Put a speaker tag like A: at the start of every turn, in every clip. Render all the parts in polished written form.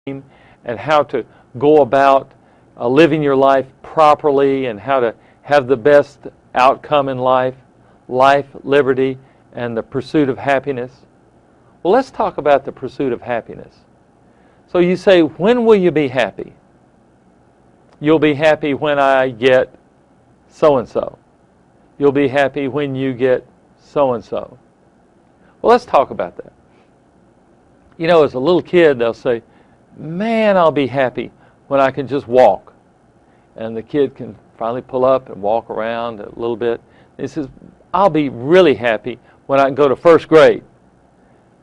A: and how to go about living your life properly and how to have the best outcome in life, liberty, and the pursuit of happiness. Well, let's talk about the pursuit of happiness. So you say, when will you be happy? You'll be happy when I get so-and-so. You'll be happy when you get so-and-so. Well, let's talk about that. You know, as a little kid, they'll say, man, I'll be happy when I can just walk. And the kid can finally pull up and walk around a little bit. And he says, I'll be really happy when I can go to first grade.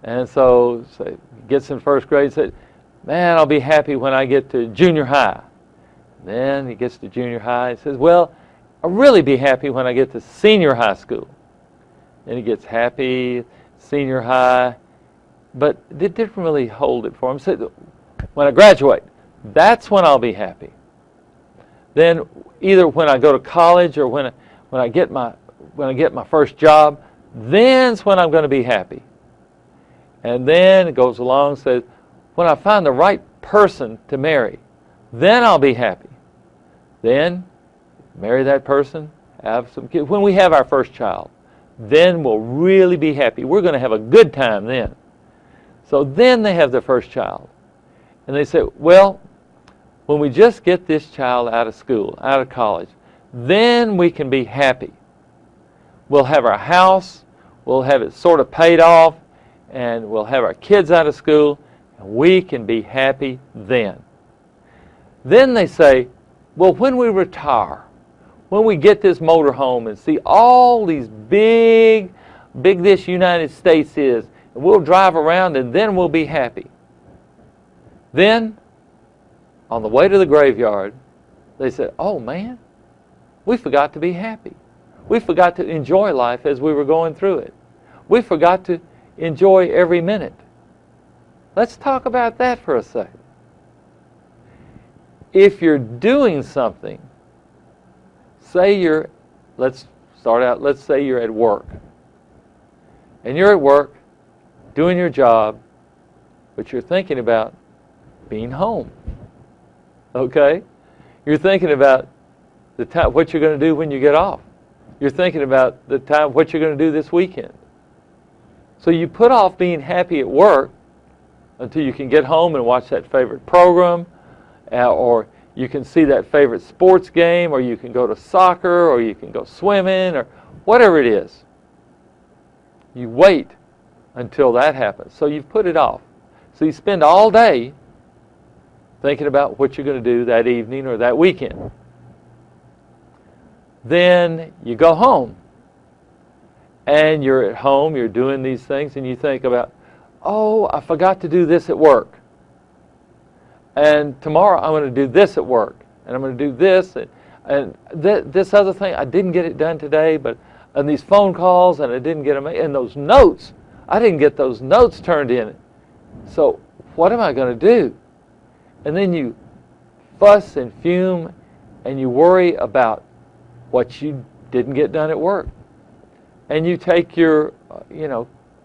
A: And so he gets in first grade and says, man, I'll be happy when I get to junior high. Then he gets to junior high and says, well, I'll really be happy when I get to senior high school. Then he gets happy, senior high, but it didn't really hold it for him. He said, when I graduate, that's when I'll be happy. Then either when I go to college or when I get my first job, then's when I'm going to be happy. And then it goes along and says, when I find the right person to marry, then I'll be happy. Then marry that person, have some kids. When we have our first child, then we'll really be happy. We're going to have a good time then. So then they have their first child. And they say, well, when we just get this child out of school, out of college, then we can be happy. We'll have our house, we'll have it sort of paid off, and we'll have our kids out of school, and we can be happy then. Then they say, well, when we retire, when we get this motor home and see all these big this United States is, and we'll drive around and then we'll be happy. Then, on the way to the graveyard, they said, oh man, we forgot to be happy. We forgot to enjoy life as we were going through it. We forgot to enjoy every minute. Let's talk about that for a second. If you're doing something, let's say you're at work. And you're at work, doing your job, but you're thinking about being home. Okay? You're thinking about the time, what you're going to do when you get off. You're thinking about the time, what you're going to do this weekend. So you put off being happy at work until you can get home and watch that favorite program, or you can see that favorite sports game, or you can go to soccer, or you can go swimming, or whatever it is. You wait until that happens. So you've put it off. So you spend all day thinking about what you're going to do that evening or that weekend. Then you go home. And you're at home, you're doing these things, and you think about, oh, I forgot to do this at work. And tomorrow I'm going to do this at work. And I'm going to do this, and this other thing, I didn't get it done today, and these phone calls, and I didn't get them, and those notes, I didn't get those notes turned in. So what am I going to do? And then you fuss and fume, and you worry about what you didn't get done at work. And you take your,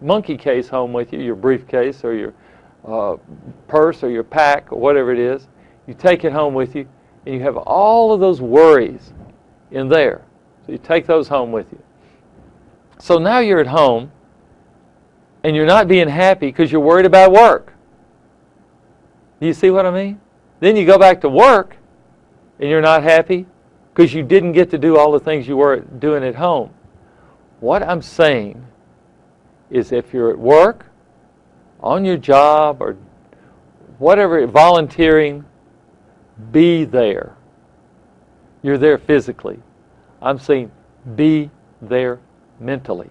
A: monkey case home with you, your briefcase or your purse or your pack or whatever it is. You take it home with you, and you have all of those worries in there. So you take those home with you. So now you're at home, and you're not being happy because you're worried about work. Do you see what I mean? Then you go back to work, and you're not happy because you didn't get to do all the things you were doing at home. What I'm saying is if you're at work, on your job, or whatever, volunteering, be there. You're there physically. I'm saying be there mentally.